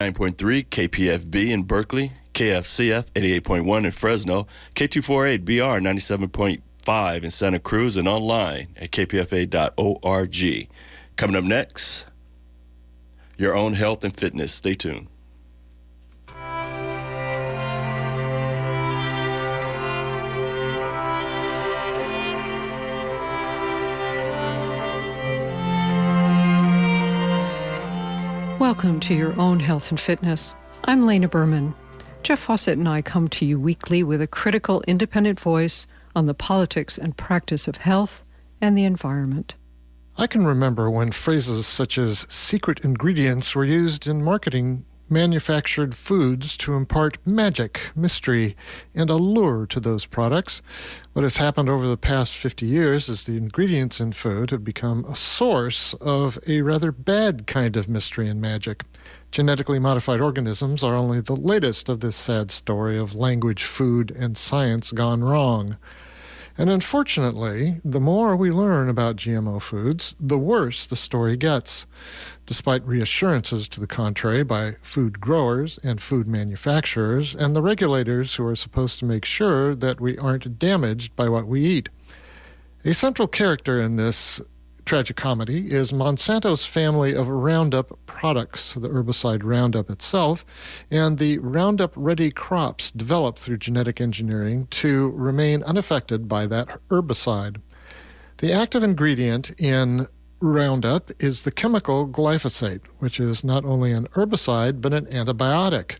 9.3 KPFB in Berkeley, KFCF 88.1 in Fresno, K248BR 97.5 in Santa Cruz, and online at kpfa.org. Coming up next, your own health and fitness. Stay tuned. Welcome to Your Own Health and Fitness. I'm Lena Berman. Jeff Fawcett and I come to you weekly with a critical, independent voice on the politics and practice of health and the environment. I can remember when phrases such as secret ingredients were used in marketing manufactured foods to impart magic, mystery, and allure to those products. What has happened over the past 50 years is the ingredients in food have become a source of a rather bad kind of mystery and magic. Genetically modified organisms are only the latest of this sad story of language, food, and science gone wrong. And unfortunately, the more we learn about GMO foods, the worse the story gets. Despite reassurances to the contrary by food growers and food manufacturers and the regulators who are supposed to make sure that we aren't damaged by what we eat. A central character in this tragicomedy is Monsanto's family of Roundup products, the herbicide Roundup itself, and the Roundup-ready crops developed through genetic engineering to remain unaffected by that herbicide. The active ingredient in Roundup is the chemical glyphosate, which is not only an herbicide but an antibiotic,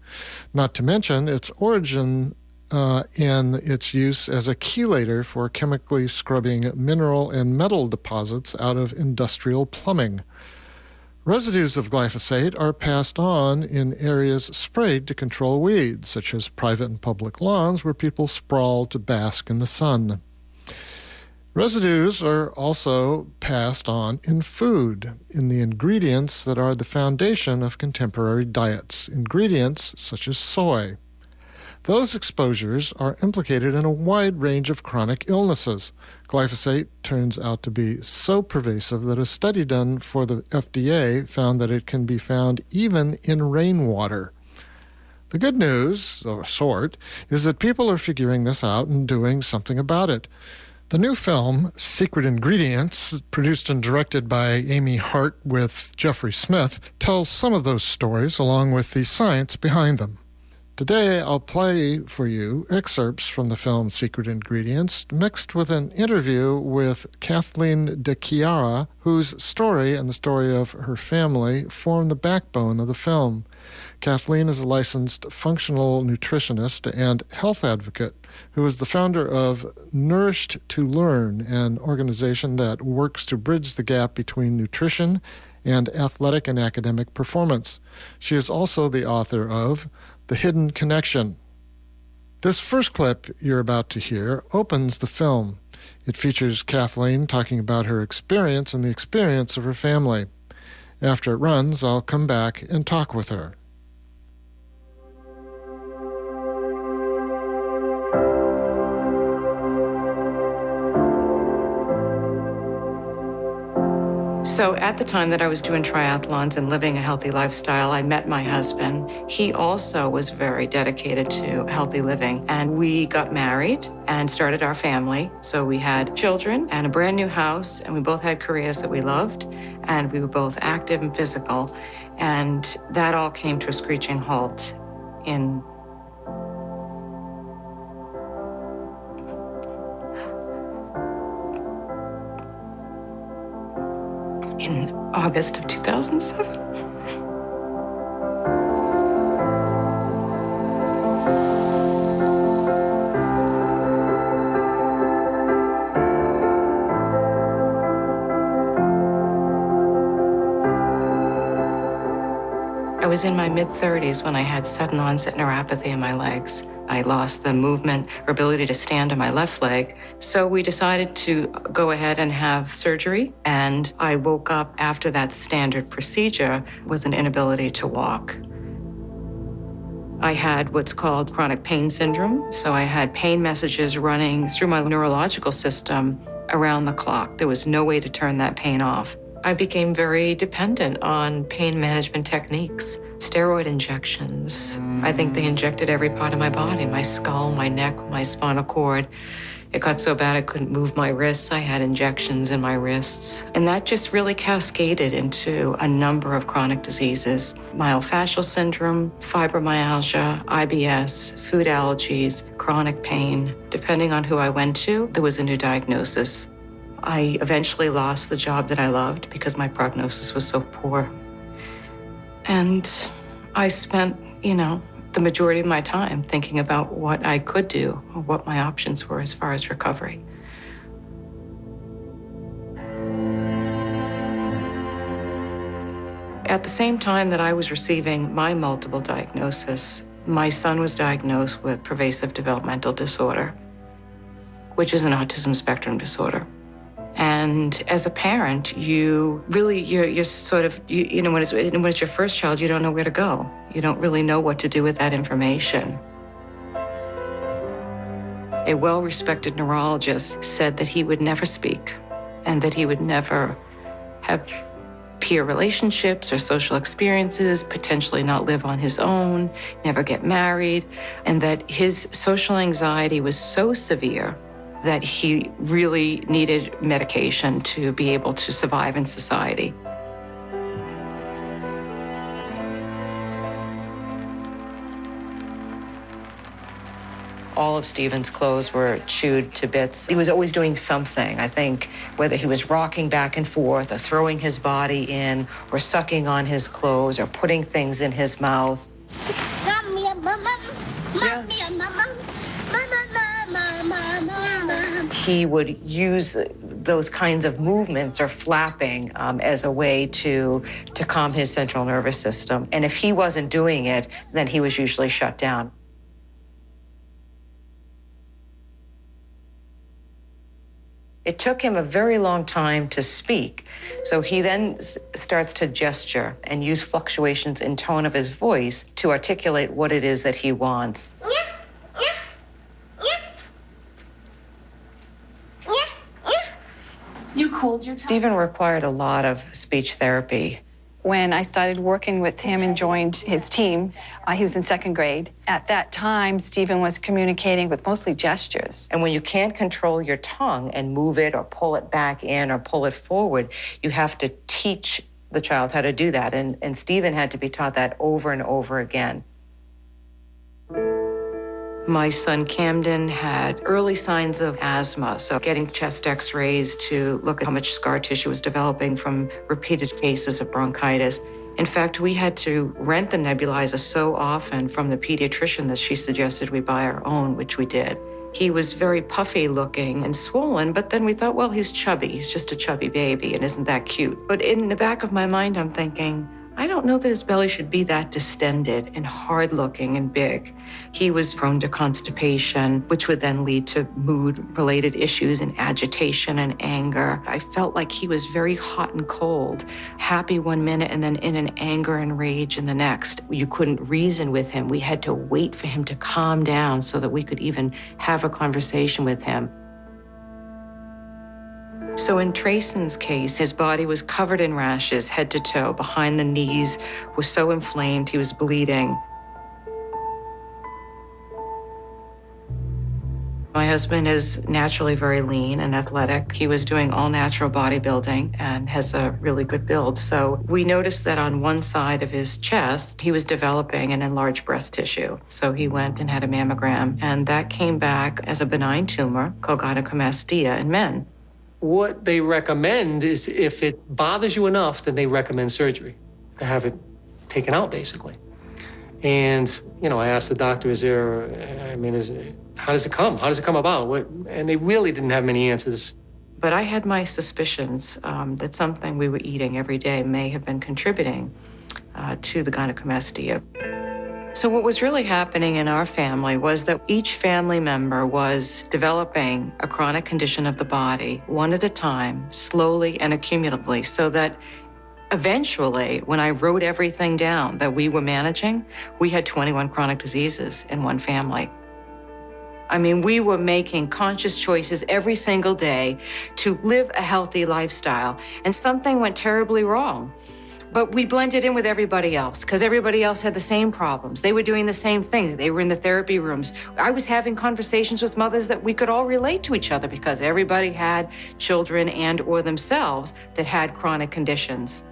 not to mention its origin in its use as a chelator for chemically scrubbing mineral and metal deposits out of industrial plumbing. Residues of glyphosate are passed on in areas sprayed to control weeds, such as private and public lawns where people sprawl to bask in the sun. Residues are also passed on in food, in the ingredients that are the foundation of contemporary diets, ingredients such as soy. Those exposures are implicated in a wide range of chronic illnesses. Glyphosate turns out to be so pervasive that a study done for the FDA found that it can be found even in rainwater. The good news, of a sort, is that people are figuring this out and doing something about it. The new film, Secret Ingredients, produced and directed by Amy Hart with Jeffrey Smith, tells some of those stories along with the science behind them. Today, I'll play for you excerpts from the film Secret Ingredients, mixed with an interview with Kathleen De Chiara, whose story and the story of her family form the backbone of the film. Kathleen is a licensed functional nutritionist and health advocate who is the founder of Nourished to Learn, an organization that works to bridge the gap between nutrition and athletic and academic performance. She is also the author of The Hidden Connection. This first clip you're about to hear opens the film. It features Kathleen talking about her experience and the experience of her family. After it runs, I'll come back and talk with her. So at the time that I was doing triathlons and living a healthy lifestyle, I met my husband. He also was very dedicated to healthy living. And we got married and started our family. So we had children and a brand new house, and we both had careers that we loved, and we were both active and physical. And that all came to a screeching halt in August of 2007. I was in my mid-30s when I had sudden onset neuropathy in my legs. I lost the movement or ability to stand on my left leg. So we decided to go ahead and have surgery. And I woke up after that standard procedure with an inability to walk. I had what's called chronic pain syndrome. So I had pain messages running through my neurological system around the clock. There was no way to turn that pain off. I became very dependent on pain management techniques. Steroid injections. I think they injected every part of my body, my skull, my neck, my spinal cord. It got so bad I couldn't move my wrists. I had injections in my wrists. And that just really cascaded into a number of chronic diseases. Myofascial syndrome, fibromyalgia, IBS, food allergies, chronic pain. Depending on who I went to, there was a new diagnosis. I eventually lost the job that I loved because my prognosis was so poor. And I spent, the majority of my time thinking about what I could do or what my options were as far as recovery. At the same time that I was receiving my multiple diagnosis, my son was diagnosed with pervasive developmental disorder, which is an autism spectrum disorder. And as a parent, you're sort of, when it's your first child, you don't know where to go. You don't really know what to do with that information. A well-respected neurologist said that he would never speak and that he would never have peer relationships or social experiences, potentially not live on his own, never get married, and that his social anxiety was so severe that he really needed medication to be able to survive in society. All of Stephen's clothes were chewed to bits. He was always doing something, I think, whether he was rocking back and forth or throwing his body in or sucking on his clothes or putting things in his mouth. He would use those kinds of movements or flapping as a way to calm his central nervous system. And if he wasn't doing it, then he was usually shut down. It took him a very long time to speak. So he then starts to gesture and use fluctuations in tone of his voice to articulate what it is that he wants. You cooled your Stephen required a lot of speech therapy. When I started working with him and joined his team, he was in second grade. At that time, Stephen was communicating with mostly gestures. And when you can't control your tongue and move it or pull it back in or pull it forward, you have to teach the child how to do that. And Stephen had to be taught that over and over again. My son Camden had early signs of asthma, so getting chest x-rays to look at how much scar tissue was developing from repeated cases of bronchitis. In fact, we had to rent the nebulizer so often from the pediatrician that she suggested we buy our own, which we did. He was very puffy looking and swollen, but then we thought, well, he's chubby. He's just a chubby baby, and isn't that cute? But in the back of my mind, I'm thinking, I don't know that his belly should be that distended and hard-looking and big. He was prone to constipation, which would then lead to mood-related issues and agitation and anger. I felt like he was very hot and cold, happy one minute and then in an anger and rage in the next. You couldn't reason with him. We had to wait for him to calm down so that we could even have a conversation with him. So in Trayson's case, his body was covered in rashes, head to toe, behind the knees, was so inflamed, he was bleeding. My husband is naturally very lean and athletic. He was doing all natural bodybuilding and has a really good build. So we noticed that on one side of his chest, he was developing an enlarged breast tissue. So he went and had a mammogram, and that came back as a benign tumor called gynecomastia in men. What they recommend is if it bothers you enough, then they recommend surgery to have it taken out, basically. And, I asked the doctor, how does it come? How does it come about? And they really didn't have many answers. But I had my suspicions that something we were eating every day may have been contributing to the gynecomastia. So what was really happening in our family was that each family member was developing a chronic condition of the body, one at a time, slowly and accumulatively, so that eventually, when I wrote everything down that we were managing, we had 21 chronic diseases in one family. I mean, we were making conscious choices every single day to live a healthy lifestyle, and something went terribly wrong. But we blended in with everybody else because everybody else had the same problems. They were doing the same things. They were in the therapy rooms. I was having conversations with mothers that we could all relate to each other because everybody had children and or themselves that had chronic conditions.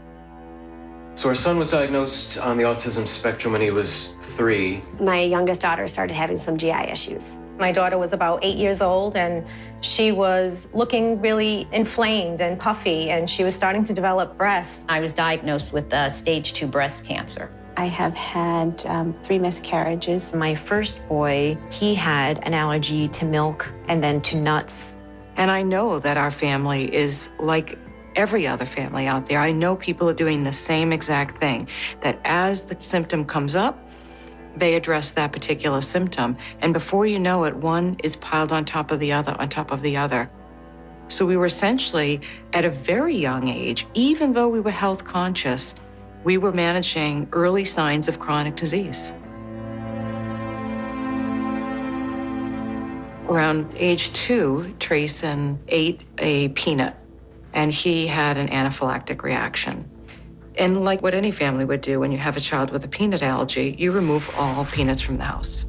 So our son was diagnosed on the autism spectrum when he was 3. My youngest daughter started having some GI issues. My daughter was about 8 years old, and she was looking really inflamed and puffy, and she was starting to develop breasts. I was diagnosed with stage 2 breast cancer. I have had 3 miscarriages. My first boy, he had an allergy to milk and then to nuts. And I know that our family is like every other family out there. I know people are doing the same exact thing, that as the symptom comes up, they address that particular symptom. And before you know it, one is piled on top of the other, on top of the other. So we were essentially, at a very young age, even though we were health conscious, we were managing early signs of chronic disease. Around age 2, Trayson ate a peanut, and he had an anaphylactic reaction. And like what any family would do when you have a child with a peanut allergy, you remove all peanuts from the house.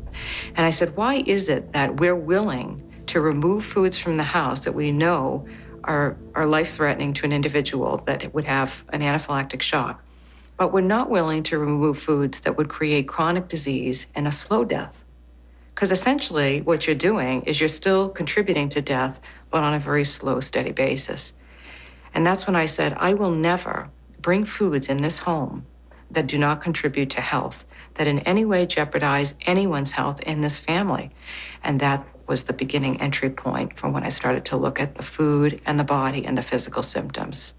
And I said, why is it that we're willing to remove foods from the house that we know are life-threatening to an individual that would have an anaphylactic shock, but we're not willing to remove foods that would create chronic disease and a slow death? Because essentially what you're doing is you're still contributing to death, but on a very slow, steady basis. And that's when I said, I will never bring foods in this home that do not contribute to health, that in any way jeopardize anyone's health in this family. And that was the beginning entry point from when I started to look at the food and the body and the physical symptoms.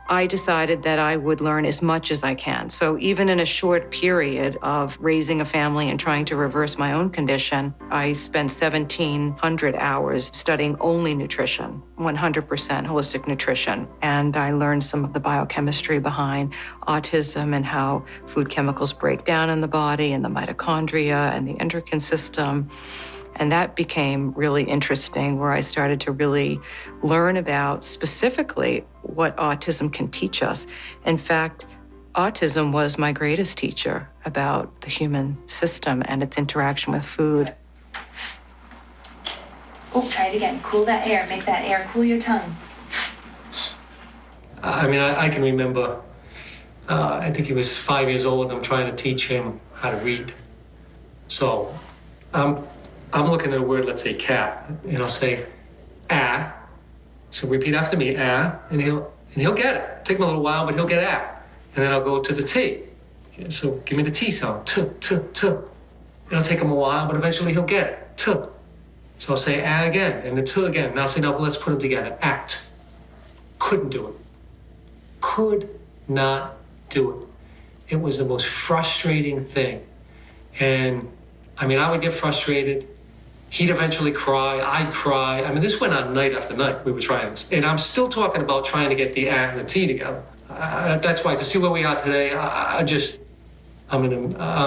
I decided that I would learn as much as I can. So even in a short period of raising a family and trying to reverse my own condition, I spent 1,700 hours studying only nutrition, 100% holistic nutrition. And I learned some of the biochemistry behind autism and how food chemicals break down in the body and the mitochondria and the endocrine system. And that became really interesting, where I started to really learn about specifically what autism can teach us. In fact, autism was my greatest teacher about the human system and its interaction with food. Oh, try it again. Cool that air. Make that air cool your tongue. I mean, I can remember, I think he was 5 years old. I'm trying to teach him how to read. So I'm looking at a word, let's say cat, and I'll say, ah. So repeat after me, ah, and he'll get it. Take him a little while, but he'll get ah. And then I'll go to the T. Okay, so give me the T sound, t, t, t. It'll take him a while, but eventually he'll get it, t. So I'll say ah again, and the t again. Now I'll say, no, but let's put them together, act. Couldn't do it. Could not do it. It was the most frustrating thing. And I mean, I would get frustrated. He'd eventually cry, I'd cry. I mean, this went on night after night. We were trying this. And I'm still talking about trying to get the A and the T together. That's why, to see where we are today, I'm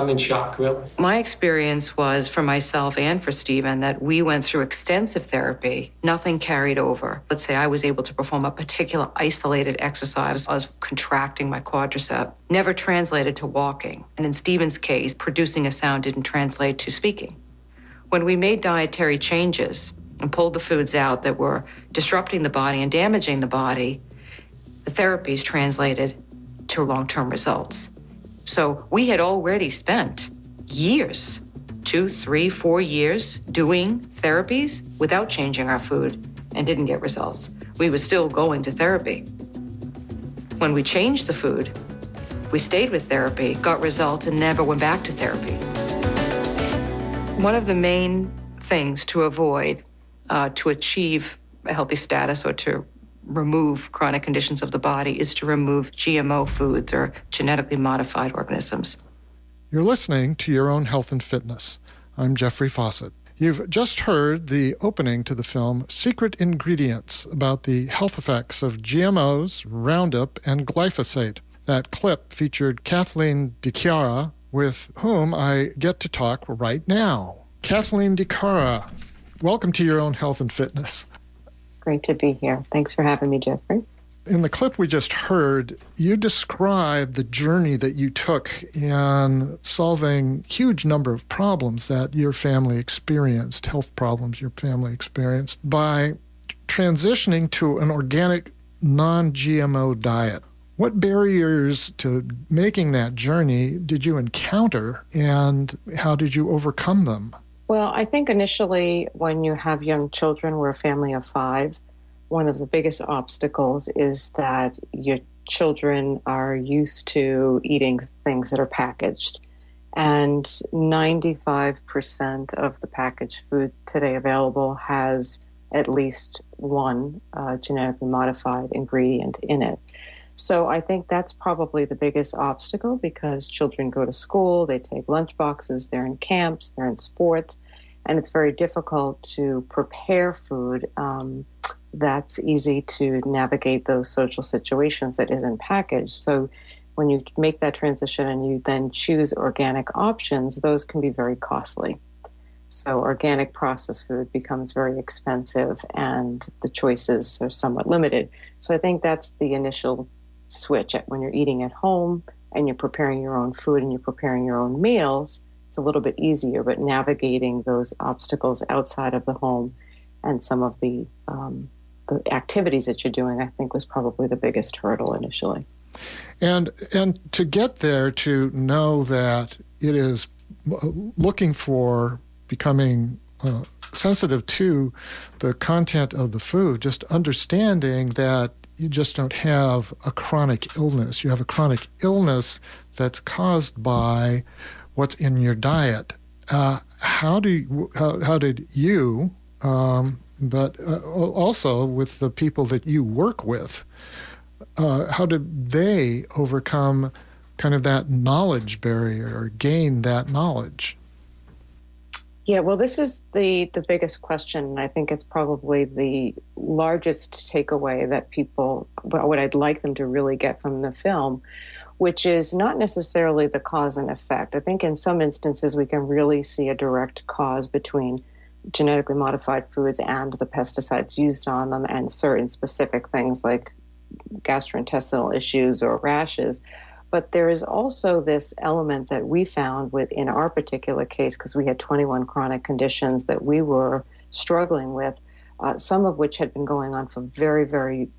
in shock, really. My experience was, for myself and for Stephen, that we went through extensive therapy. Nothing carried over. Let's say I was able to perform a particular isolated exercise. I was contracting my quadricep. Never translated to walking. And in Stephen's case, producing a sound didn't translate to speaking. When we made dietary changes and pulled the foods out that were disrupting the body and damaging the body, the therapies translated to long-term results. So we had already spent years, 2, 3, 4 years, doing therapies without changing our food and didn't get results. We were still going to therapy. When we changed the food, we stayed with therapy, got results, and never went back to therapy. One of the main things to avoid to achieve a healthy status or to remove chronic conditions of the body is to remove GMO foods or genetically modified organisms. You're listening to Your Own Health and Fitness. I'm Jeffrey Fawcett. You've just heard the opening to the film Secret Ingredients, about the health effects of GMOs, Roundup, and glyphosate. That clip featured Kathleen DiChiara, with whom I get to talk right now. Kathleen DiChiara, welcome to Your Own Health and Fitness. Great to be here. Thanks for having me, Jeffrey. In the clip we just heard, you described the journey that you took in solving huge number of problems that your family experienced, health problems your family experienced, by transitioning to an organic, non-GMO diet. What barriers to making that journey did you encounter, and how did you overcome them? Well, I think initially when you have young children, we're a family of 5, one of the biggest obstacles is that your children are used to eating things that are packaged. And 95% of the packaged food today available has at least one genetically modified ingredient in it. So I think that's probably the biggest obstacle, because children go to school, they take lunch boxes, they're in camps, they're in sports, and it's very difficult to prepare food that's easy to navigate those social situations that isn't packaged. So when you make that transition and you then choose organic options, those can be very costly. So organic processed food becomes very expensive and the choices are somewhat limited. So I think that's the initial switch. When you're eating at home and you're preparing your own food and you're preparing your own meals, it's a little bit easier, but navigating those obstacles outside of the home and some of the activities that you're doing, I think, was probably the biggest hurdle initially. And to get there, to know that it is looking for becoming sensitive to the content of the food, just understanding that you just don't have a chronic illness. You have a chronic illness that's caused by what's in your diet. How did you, but also with the people that you work with, how did they overcome kind of that knowledge barrier or gain that knowledge? Yeah, well, this is the biggest question, and I think it's probably the largest takeaway that people, what I'd like them to really get from the film, which is not necessarily the cause and effect. I think in some instances we can really see a direct cause between genetically modified foods and the pesticides used on them and certain specific things like gastrointestinal issues or rashes. But there is also this element that we found in our particular case, because we had 21 chronic conditions that we were struggling with, some of which had been going on for very, very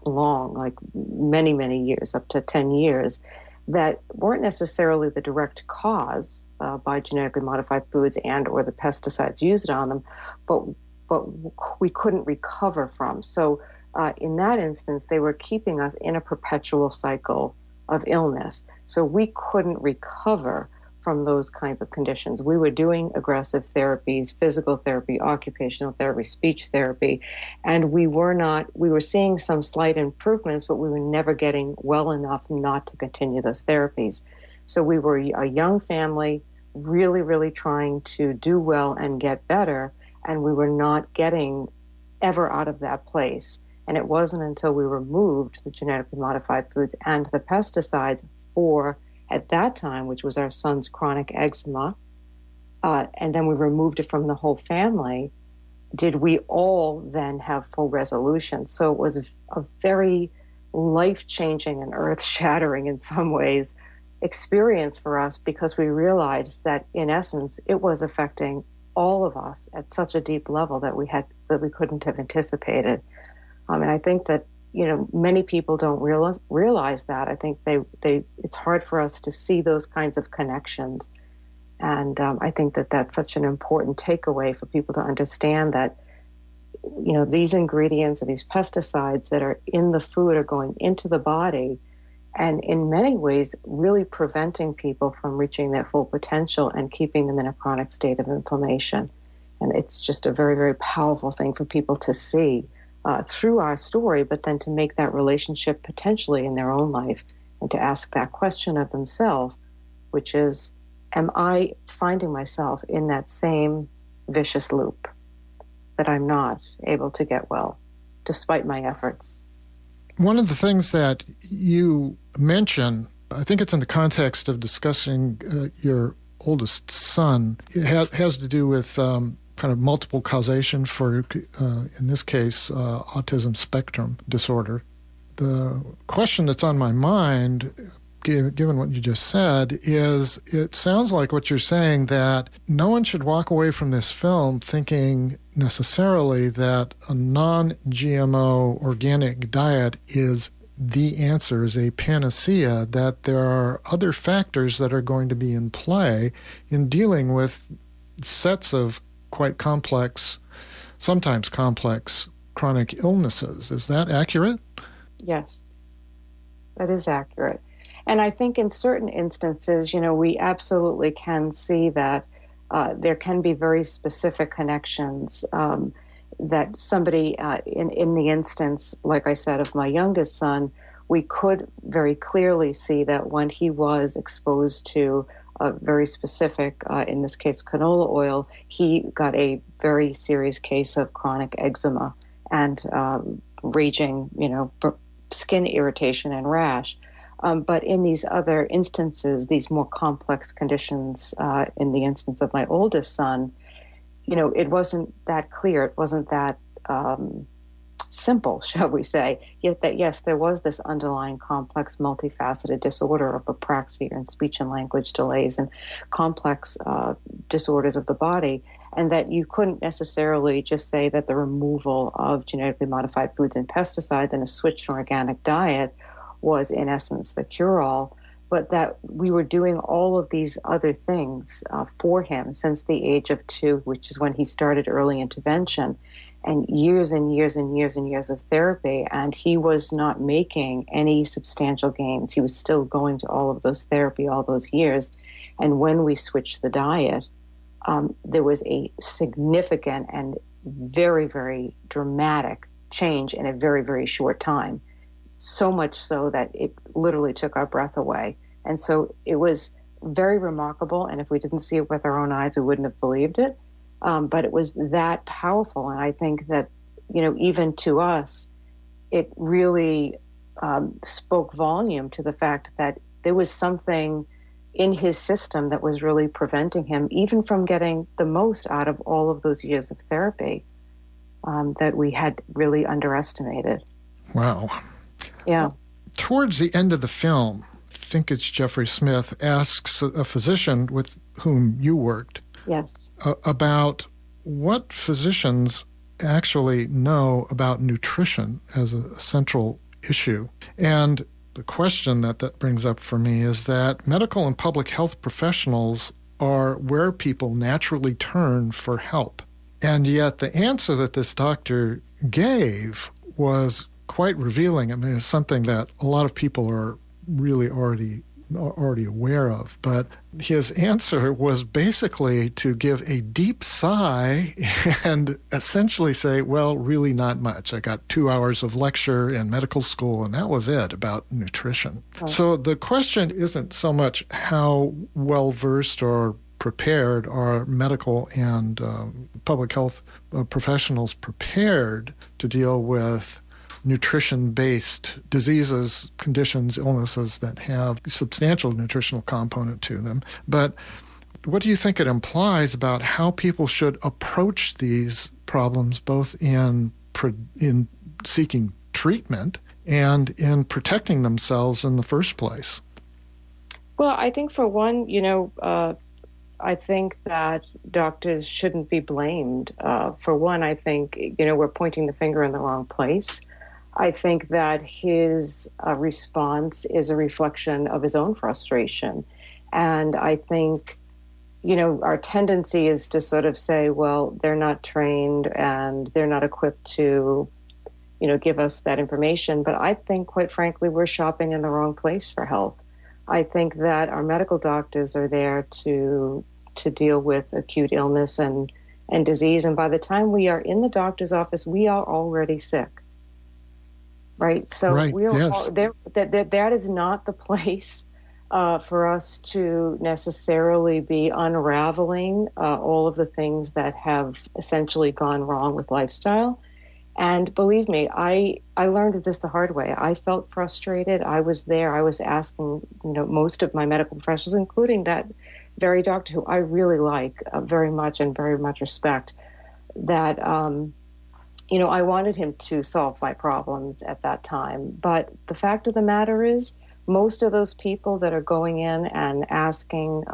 long, like many, many years, up to 10 years, that weren't necessarily the direct cause by genetically modified foods and or the pesticides used on them, but we couldn't recover from. So in that instance, they were keeping us in a perpetual cycle of illness. So we couldn't recover from those kinds of conditions. We were doing aggressive therapies, physical therapy, occupational therapy, speech therapy, and we were seeing some slight improvements, but we were never getting well enough not to continue those therapies. So we were a young family, really, really trying to do well and get better, and we were not getting ever out of that place. And it wasn't until we removed the genetically modified foods and the pesticides for, at that time, which was our son's chronic eczema, and then we removed it from the whole family, did we all then have full resolution. So it was a very life-changing and earth-shattering in some ways experience for us, because we realized that, in essence, it was affecting all of us at such a deep level that we couldn't have anticipated. And I think that, many people don't realize that. I think it's hard for us to see those kinds of connections. And I think that that's such an important takeaway for people to understand that, these ingredients or these pesticides that are in the food are going into the body and in many ways really preventing people from reaching their full potential and keeping them in a chronic state of inflammation. And it's just a very, very powerful thing for people to see through our story, but then to make that relationship potentially in their own life and to ask that question of themselves, which is, am I finding myself in that same vicious loop that I'm not able to get well, despite my efforts? One of the things that you mention, I think it's in the context of discussing your oldest son, it has to do with kind of multiple causation for, in this case, autism spectrum disorder. the question that's on my mind, given what you just said, is it sounds like what you're saying that no one should walk away from this film thinking necessarily that a non-GMO organic diet is the answer, is a panacea, that there are other factors that are going to be in play in dealing with sets of quite complex, sometimes complex, chronic illnesses. Is that accurate? Yes, that is accurate. And I think in certain instances, we absolutely can see that there can be very specific connections that somebody, in the instance, like I said, of my youngest son, we could very clearly see that when he was exposed to a very specific, in this case, canola oil, he got a very serious case of chronic eczema and raging, skin irritation and rash. But in these other instances, these more complex conditions, in the instance of my oldest son, it wasn't that clear. It wasn't that simple, shall we say, yet that, yes, there was this underlying complex, multifaceted disorder of apraxia and speech and language delays and complex disorders of the body, and that you couldn't necessarily just say that the removal of genetically modified foods and pesticides and a switch to organic diet was, in essence, the cure-all, but that we were doing all of these other things for him since the age of 2, which is when he started early intervention, and years and years and years and years of therapy, and he was not making any substantial gains. He was still going to all of those therapy all those years, and when we switched the diet, there was a significant and very, very dramatic change in a very, very short time. So much so that it literally took our breath away. And so it was very remarkable. And if we didn't see it with our own eyes, we wouldn't have believed it. But it was that powerful. And I think that, even to us, it really spoke volume to the fact that there was something in his system that was really preventing him even from getting the most out of all of those years of therapy that we had really underestimated. Wow. Yeah. Towards the end of the film, I think it's Jeffrey Smith asks a physician with whom you worked, yes, about what physicians actually know about nutrition as a central issue. And the question that brings up for me is that medical and public health professionals are where people naturally turn for help. And yet the answer that this doctor gave was quite revealing. I mean, it's something that a lot of people are really already aware of. But his answer was basically to give a deep sigh and essentially say, well, really not much. I got 2 hours of lecture in medical school, and that was it about nutrition. Right. So the question isn't so much how well-versed or prepared are medical and public health professionals prepared to deal with nutrition-based diseases, conditions, illnesses that have substantial nutritional component to them. But what do you think it implies about how people should approach these problems, both in seeking treatment and in protecting themselves in the first place? Well, I think for one, I think that doctors shouldn't be blamed. For one, I think, we're pointing the finger in the wrong place. I think that his response is a reflection of his own frustration. And I think, our tendency is to sort of say, well, they're not trained and they're not equipped to, give us that information. But I think, quite frankly, we're shopping in the wrong place for health. I think that our medical doctors are there to deal with acute illness and disease. And by the time we are in the doctor's office, we are already sick. Right. So that is not the place for us to necessarily be unraveling all of the things that have essentially gone wrong with lifestyle. And believe me, I learned this the hard way. I felt frustrated. I was there. I was asking, most of my medical professionals, including that very doctor who I really like very much and very much respect, that I wanted him to solve my problems at that time. But the fact of the matter is, most of those people that are going in and asking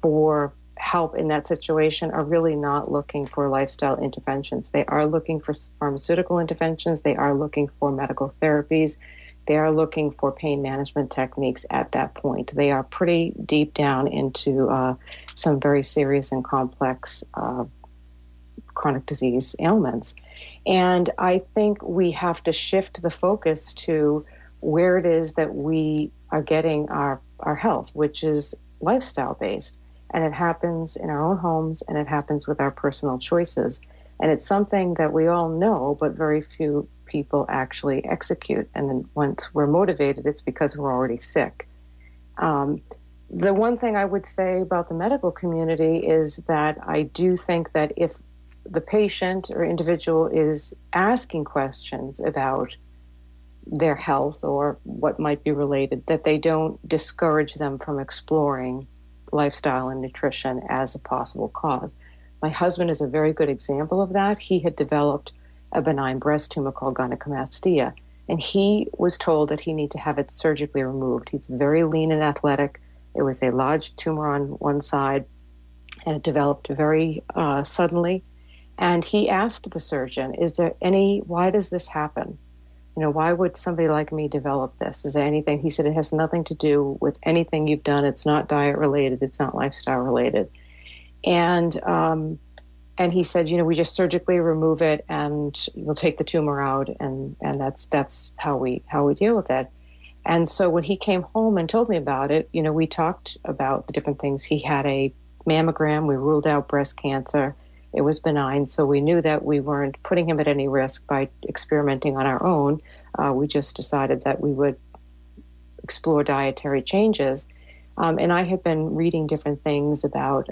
for help in that situation are really not looking for lifestyle interventions. They are looking for pharmaceutical interventions. They are looking for medical therapies. They are looking for pain management techniques at that point. They are pretty deep down into some very serious and complex chronic disease ailments. And I think we have to shift the focus to where it is that we are getting our health, which is lifestyle-based. And it happens in our own homes, and it happens with our personal choices. And it's something that we all know, but very few people actually execute. And then once we're motivated, it's because we're already sick. The one thing I would say about the medical community is that I do think that if the patient or individual is asking questions about their health or what might be related, that they don't discourage them from exploring lifestyle and nutrition as a possible cause. My husband is a very good example of that. He had developed a benign breast tumor called gynecomastia, and he was told that he needed to have it surgically removed. He's very lean and athletic. It was a large tumor on one side, and it developed very suddenly. And he asked the surgeon, why does this happen? Why would somebody like me develop this? Is there anything? He said, it has nothing to do with anything you've done. It's not diet related. It's not lifestyle related. And he said, we just surgically remove it and we'll take the tumor out. And that's how we deal with it. And so when he came home and told me about it, we talked about the different things. He had a mammogram. We ruled out breast cancer. It was benign, so we knew that we weren't putting him at any risk by experimenting on our own. We just decided that we would explore dietary changes. And I had been reading different things about,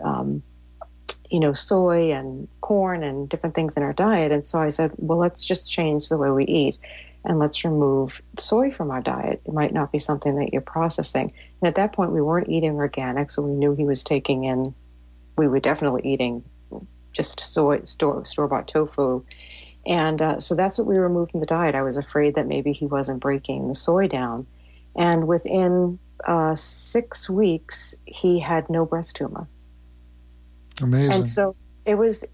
soy and corn and different things in our diet. And so I said, well, let's just change the way we eat and let's remove soy from our diet. It might not be something that you're processing. And at that point, we weren't eating organic, so we knew he was taking in, we were definitely eating just soy, store-bought tofu. And so that's what we removed from the diet. I was afraid that maybe he wasn't breaking the soy down. And within 6 weeks, he had no breast tumor. Amazing. And so it was,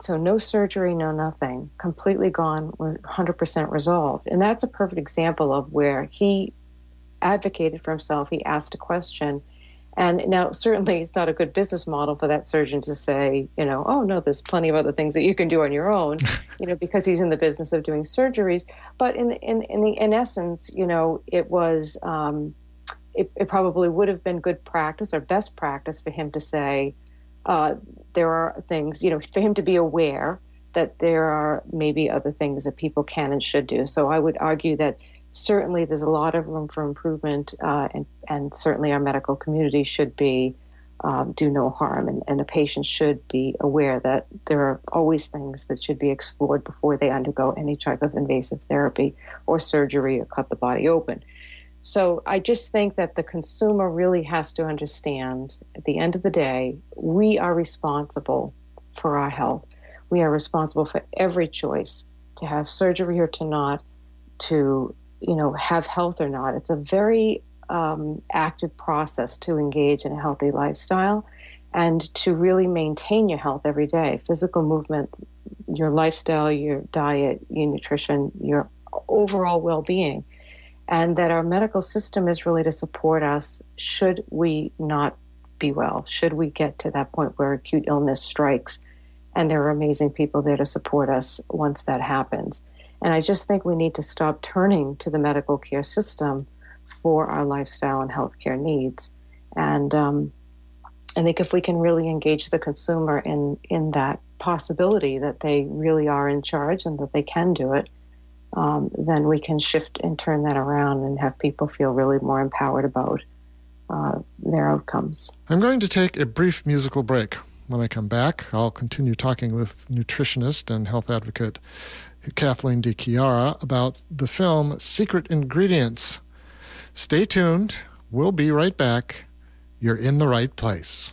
so no surgery, no nothing, completely gone, 100% resolved. And that's a perfect example of where he advocated for himself. He asked a question. And now, certainly, it's not a good business model for that surgeon to say, oh, no, there's plenty of other things that you can do on your own, because he's in the business of doing surgeries. But in essence, it was, it probably would have been good practice or best practice for him to say, there are things, for him to be aware that there are maybe other things that people can and should do. So I would argue that certainly there's a lot of room for improvement, and certainly our medical community should be do no harm, and a patient should be aware that there are always things that should be explored before they undergo any type of invasive therapy or surgery or cut the body open. So I just think that the consumer really has to understand, at the end of the day, we are responsible for our health. We are responsible for every choice, to have surgery or to not, to have health or not. It's a very active process to engage in a healthy lifestyle and to really maintain your health every day. Physical movement, your lifestyle, your diet, your nutrition, your overall well-being. And that our medical system is really to support us should we not be well, should we get to that point where acute illness strikes. And there are amazing people there to support us once that happens. And I just think we need to stop turning to the medical care system for our lifestyle and healthcare needs. And I think if we can really engage the consumer in that possibility that they really are in charge and that they can do it, then we can shift and turn that around and have people feel really more empowered about their outcomes. I'm going to take a brief musical break. When I come back, I'll continue talking with nutritionist and health advocate Kathleen DiChiara about the film Secret Ingredients. Stay tuned. We'll be right back. You're in the right place.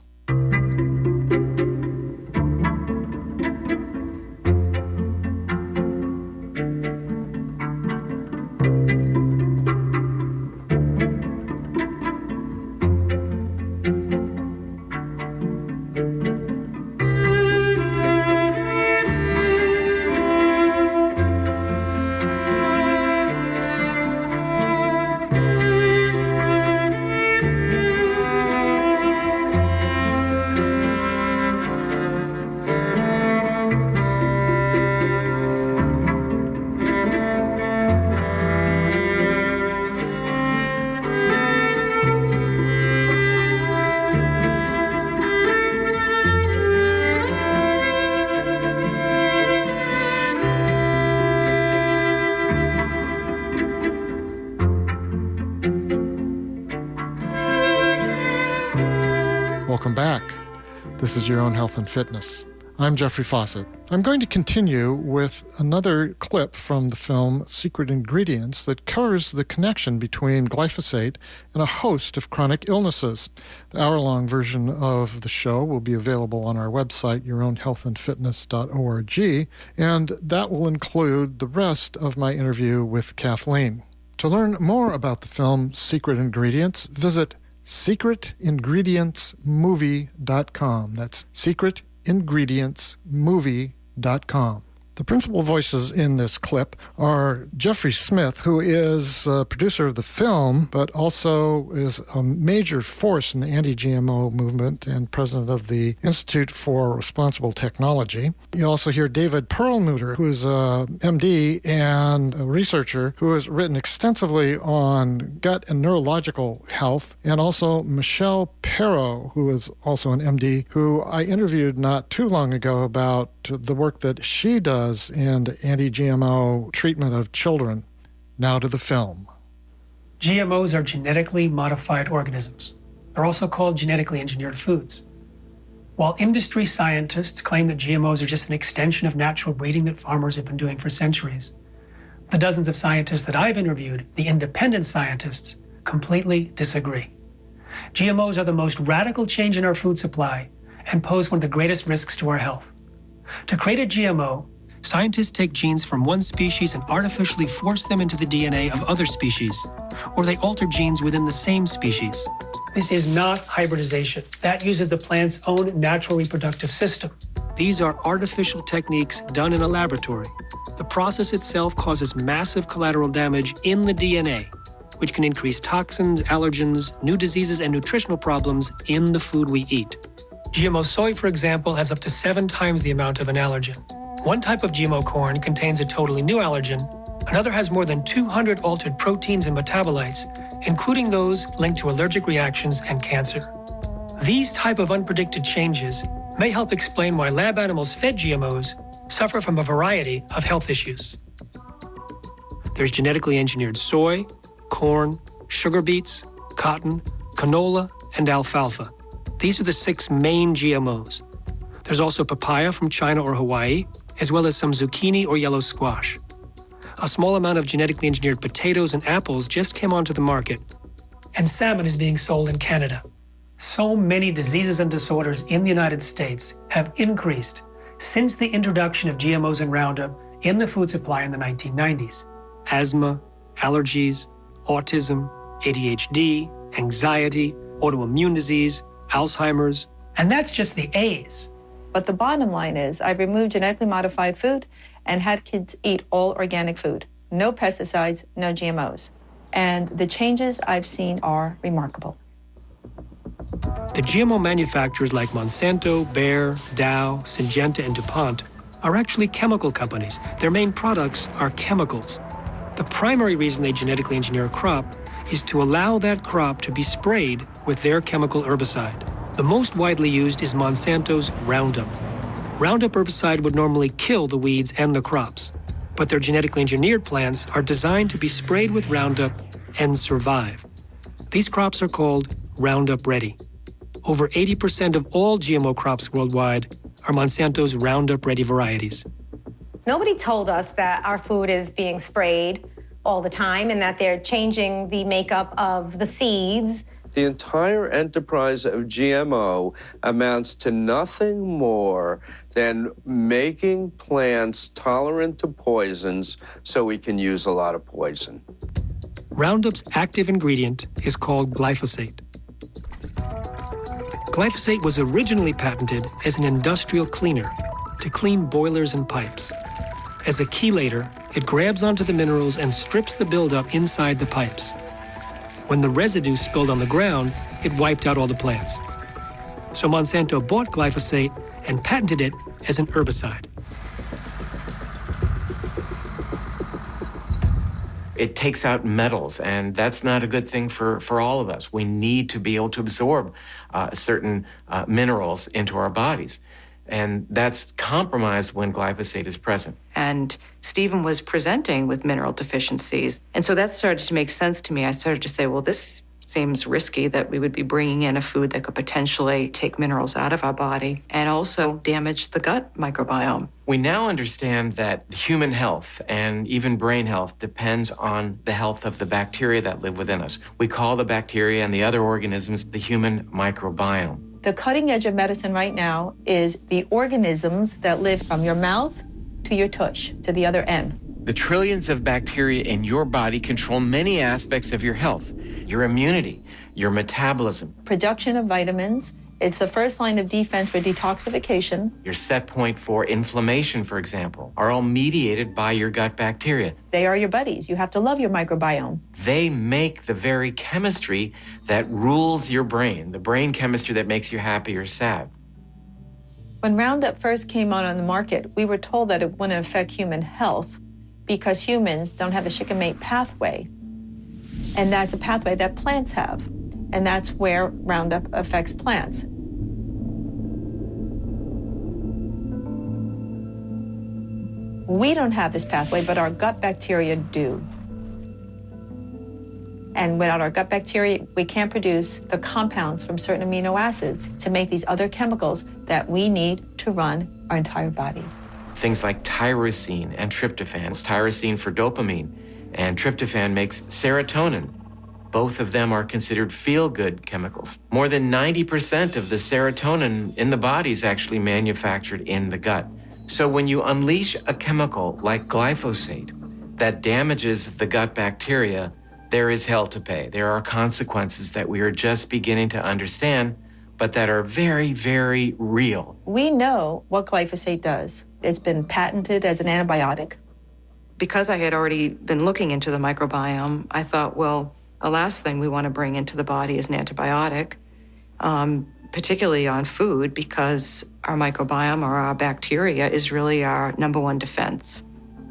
Welcome back. This is Your Own Health and Fitness. I'm Jeffrey Fawcett. I'm going to continue with another clip from the film Secret Ingredients that covers the connection between glyphosate and a host of chronic illnesses. The hour-long version of the show will be available on our website, yourownhealthandfitness.org, and that will include the rest of my interview with Kathleen. To learn more about the film Secret Ingredients, visit secretingredientsmovie.com. That's secretingredientsmovie.com. The principal voices in this clip are Jeffrey Smith, who is a producer of the film, but also is a major force in the anti-GMO movement and president of the Institute for Responsible Technology. You also hear David Perlmutter, who is a MD and a researcher who has written extensively on gut and neurological health, and also Michelle Perro, who is also an MD, who I interviewed not too long ago about the work that she does in anti-GMO treatment of children. Now to the film. GMOs are genetically modified organisms. They're also called genetically engineered foods. While industry scientists claim that GMOs are just an extension of natural breeding that farmers have been doing for centuries, the dozens of scientists that I've interviewed, the independent scientists, completely disagree. GMOs are the most radical change in our food supply and pose one of the greatest risks to our health. To create a GMO, scientists take genes from one species and artificially force them into the DNA of other species, or they alter genes within the same species. This is not hybridization. That uses the plant's own natural reproductive system. These are artificial techniques done in a laboratory. The process itself causes massive collateral damage in the DNA, which can increase toxins, allergens, new diseases, and nutritional problems in the food we eat. GMO soy, for example, has up to 7 times the amount of an allergen. One type of GMO corn contains a totally new allergen. Another has more than 200 altered proteins and metabolites, including those linked to allergic reactions and cancer. These type of unpredicted changes may help explain why lab animals fed GMOs suffer from a variety of health issues. There's genetically engineered soy, corn, sugar beets, cotton, canola, and alfalfa. These are the 6 main GMOs. There's also papaya from China or Hawaii, as well as some zucchini or yellow squash. A small amount of genetically engineered potatoes and apples just came onto the market. And salmon is being sold in Canada. So many diseases and disorders in the United States have increased since the introduction of GMOs and Roundup in the food supply in the 1990s. Asthma, allergies, autism, ADHD, anxiety, autoimmune disease, Alzheimer's, and that's just the A's. But the bottom line is I've removed genetically modified food and had kids eat all organic food. No pesticides, no GMOs. And the changes I've seen are remarkable. The GMO manufacturers like Monsanto, Bayer, Dow, Syngenta, and DuPont are actually chemical companies. Their main products are chemicals. The primary reason they genetically engineer a crop is to allow that crop to be sprayed with their chemical herbicide. The most widely used is Monsanto's Roundup. Roundup herbicide would normally kill the weeds and the crops, but their genetically engineered plants are designed to be sprayed with Roundup and survive. These crops are called Roundup Ready. Over 80% of all GMO crops worldwide are Monsanto's Roundup Ready varieties. Nobody told us that our food is being sprayed all the time and that they're changing the makeup of the seeds. The entire enterprise of GMO amounts to nothing more than making plants tolerant to poisons so we can use a lot of poison. Roundup's active ingredient is called glyphosate. Glyphosate was originally patented as an industrial cleaner to clean boilers and pipes. As a chelator, it grabs onto the minerals and strips the buildup inside the pipes. When the residue spilled on the ground, it wiped out all the plants. So Monsanto bought glyphosate and patented it as an herbicide. It takes out metals, and that's not a good thing for all of us. We need to be able to absorb certain minerals into our bodies. And that's compromised when glyphosate is present. And Stephen was presenting with mineral deficiencies. And so that started to make sense to me. I started to say, well, this seems risky that we would be bringing in a food that could potentially take minerals out of our body and also damage the gut microbiome. We now understand that human health and even brain health depends on the health of the bacteria that live within us. We call the bacteria and the other organisms the human microbiome. The cutting edge of medicine right now is the organisms that live from your mouth to your tush, to the other end. The trillions of bacteria in your body control many aspects of your health, your immunity, your metabolism, production of vitamins. It's the first line of defense for detoxification. Your set point for inflammation, for example, are all mediated by your gut bacteria. They are your buddies. You have to love your microbiome. They make the very chemistry that rules your brain, the brain chemistry that makes you happy or sad. When Roundup first came out on the market, we were told that it wouldn't affect human health because humans don't have the shikimate pathway. And that's a pathway that plants have. And that's where Roundup affects plants. We don't have this pathway, but our gut bacteria do. And without our gut bacteria, we can't produce the compounds from certain amino acids to make these other chemicals that we need to run our entire body. Things like tyrosine and tryptophan. It's tyrosine for dopamine, and tryptophan makes serotonin. Both of them are considered feel-good chemicals. More than 90% of the serotonin in the body is actually manufactured in the gut. So when you unleash a chemical like glyphosate that damages the gut bacteria, there is hell to pay. There are consequences that we are just beginning to understand, but that are very, very real. We know what glyphosate does. It's been patented as an antibiotic. Because I had already been looking into the microbiome, I thought, well, the last thing we want to bring into the body is an antibiotic, particularly on food, because our microbiome or our bacteria is really our number one defense.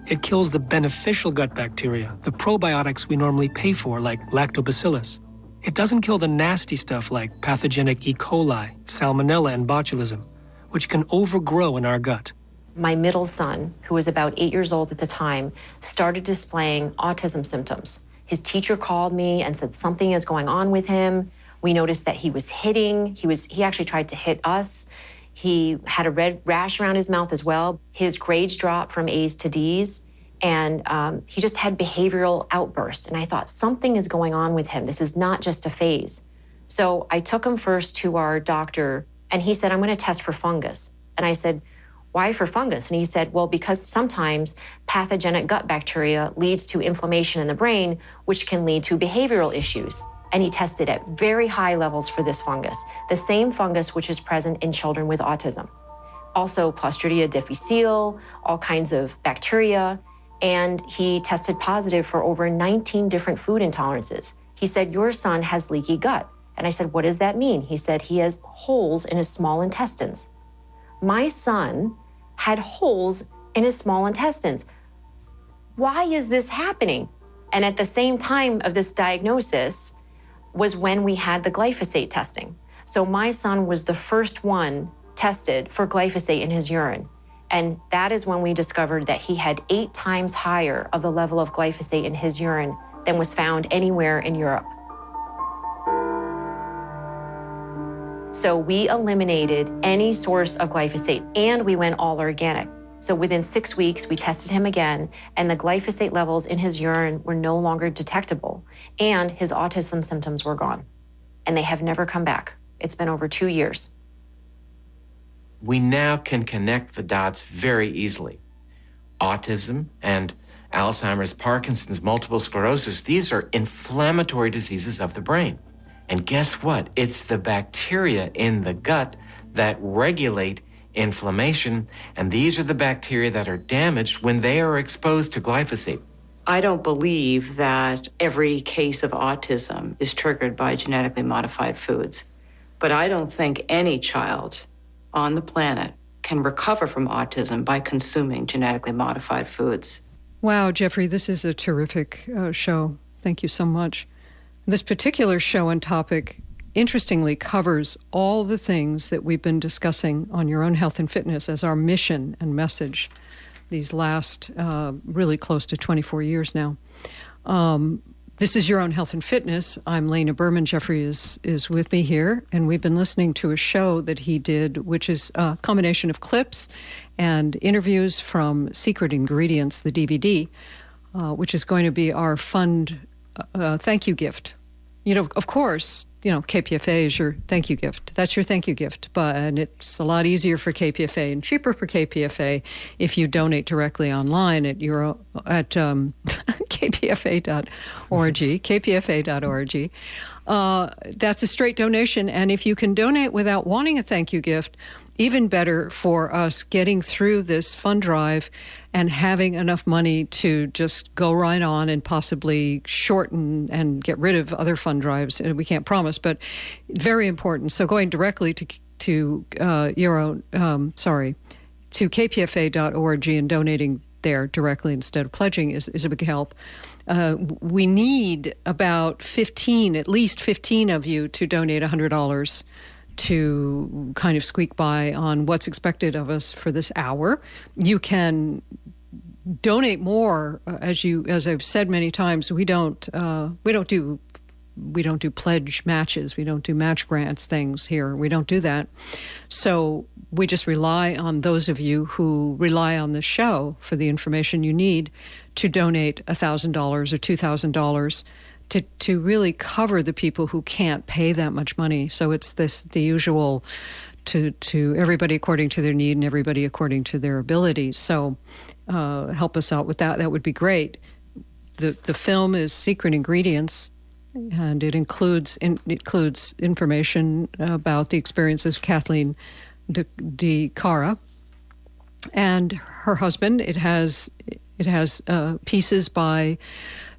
It kills the beneficial gut bacteria, the probiotics we normally pay for, like lactobacillus. It doesn't kill the nasty stuff like pathogenic E. coli, salmonella, and botulism, which can overgrow in our gut. My middle son, who was about 8 years old at the time, started displaying autism symptoms. His teacher called me and said something is going on with him. We noticed that he was hitting. He actually tried to hit us. He had a red rash around his mouth as well. His grades dropped from A's to D's, and he just had behavioral outbursts. And I thought, something is going on with him. This is not just a phase. So I took him first to our doctor, and he said, I'm going to test for fungus. And I said, why for fungus? And he said, well, because sometimes pathogenic gut bacteria leads to inflammation in the brain, which can lead to behavioral issues. And he tested at very high levels for this fungus, the same fungus which is present in children with autism. Also Clostridia difficile, all kinds of bacteria, and he tested positive for over 19 different food intolerances. He said, your son has leaky gut. And I said, what does that mean? He said, he has holes in his small intestines. My son had holes in his small intestines. Why is this happening? And at the same time of this diagnosis was when we had the glyphosate testing. So my son was the first one tested for glyphosate in his urine. And that is when we discovered that he had 8 times higher of the level of glyphosate in his urine than was found anywhere in Europe. So we eliminated any source of glyphosate, and we went all organic. So within 6 weeks, we tested him again, and the glyphosate levels in his urine were no longer detectable, and his autism symptoms were gone. And they have never come back. It's been over 2 years. We now can connect the dots very easily. Autism and Alzheimer's, Parkinson's, multiple sclerosis, these are inflammatory diseases of the brain. And guess what? It's the bacteria in the gut that regulate inflammation, and these are the bacteria that are damaged when they are exposed to glyphosate. I don't believe that every case of autism is triggered by genetically modified foods, but I don't think any child on the planet can recover from autism by consuming genetically modified foods. Wow, Jeffrey, this is a terrific show. Thank you so much. This particular show and topic, interestingly, covers all the things that we've been discussing on Your Own Health and Fitness as our mission and message these last really close to 24 years now. This is Your Own Health and Fitness. I'm Lena Berman. Jeffrey is with me here, and we've been listening to a show that he did, which is a combination of clips and interviews from Secret Ingredients, the DVD, which is going to be our fund thank you gift. You know, of course, KPFA is your thank you gift. That's your thank you gift. And it's a lot easier for KPFA and cheaper for KPFA if you donate directly online at kpfa.org, kpfa.org. That's a straight donation. And if you can donate without wanting a thank you gift, even better for us getting through this fund drive and having enough money to just go right on and possibly shorten and get rid of other fund drives. We can't promise, but very important. So going directly to kpfa.org and donating there directly instead of pledging is a big help. We need about at least 15 of you to donate $100 to kind of squeak by on what's expected of us for this hour. You can donate more, as I've said many times. We don't do pledge matches. We don't do match grants things here. We don't do that. So we just rely on those of you who rely on the show for the information you need to donate $1,000 or $2,000 to really cover the people who can't pay that much money. So it's the usual to everybody according to their need and everybody according to their ability. So help us out with that. That would be great. The film is Secret Ingredients, and it includes information about the experiences of Kathleen De Cara and her husband. It has pieces by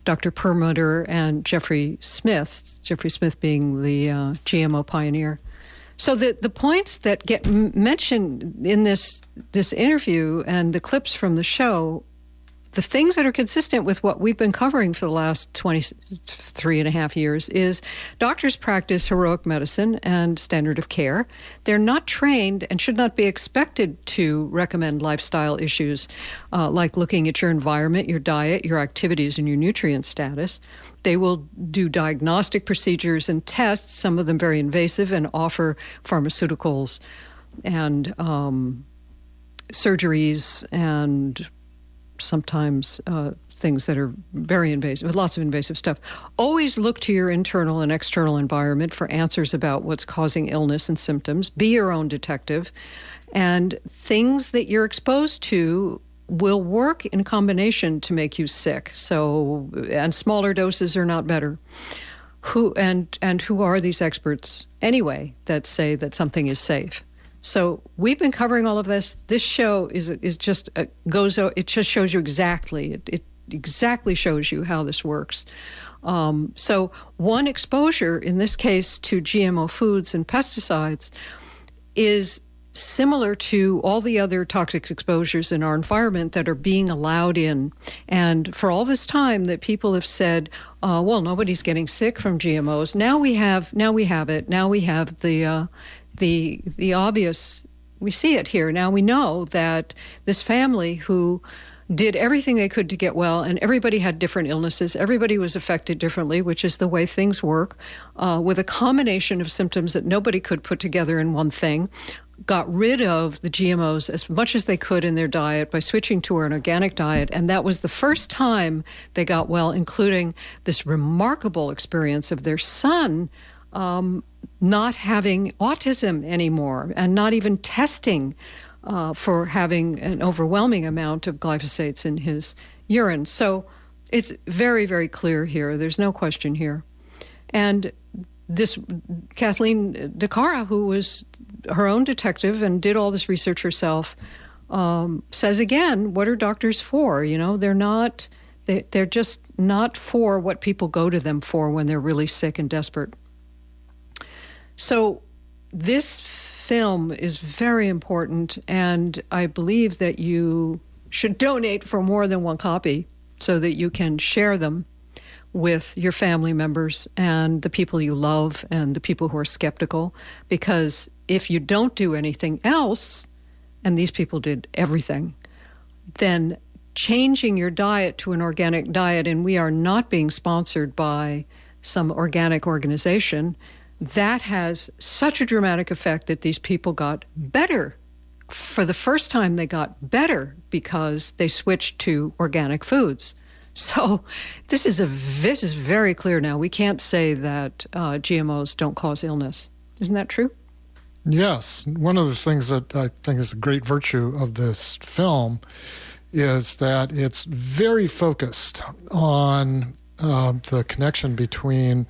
Dr. Perlmutter and Jeffrey Smith being the GMO pioneer. So the points that get mentioned in this interview and the clips from the show, the things that are consistent with what we've been covering for the last 23 and a half years is doctors practice heroic medicine and standard of care. They're not trained and should not be expected to recommend lifestyle issues like looking at your environment, your diet, your activities, and your nutrient status. They will do diagnostic procedures and tests, some of them very invasive, and offer pharmaceuticals and surgeries and sometimes things that are very invasive, lots of invasive stuff. Always look to your internal and external environment for answers about what's causing illness and symptoms. Be your own detective. And things that you're exposed to will work in combination to make you sick. So, and smaller doses are not better. Who are these experts anyway that say that something is safe? So we've been covering all of this. This show is just it just shows you exactly. It exactly shows you how this works. So one exposure, in this case to GMO foods and pesticides, is similar to all the other toxic exposures in our environment that are being allowed in. And for all this time that people have said, well, nobody's getting sick from GMOs. Now we have it. Now we have the obvious. We see it here. Now we know that this family who did everything they could to get well, and everybody had different illnesses. Everybody was affected differently, which is the way things work, with a combination of symptoms that nobody could put together in one thing. Got rid of the GMOs as much as they could in their diet by switching to an organic diet. And that was the first time they got well, including this remarkable experience of their son not having autism anymore and not even testing for having an overwhelming amount of glyphosates in his urine. So it's very, very clear here. There's no question here. And this Kathleen De Cara, who was her own detective and did all this research herself, says again, what are doctors for? You know, they're just not for what people go to them for when they're really sick and desperate. So this film is very important, and I believe that you should donate for more than one copy so that you can share them with your family members and the people you love and the people who are skeptical. Because if you don't do anything else, and these people did everything, then changing your diet to an organic diet, and we are not being sponsored by some organic organization, that has such a dramatic effect that these people got better. For the first time, they got better because they switched to organic foods. So this is very clear now. We can't say that GMOs don't cause illness. Isn't that true? Yes. One of the things that I think is a great virtue of this film is that it's very focused on the connection between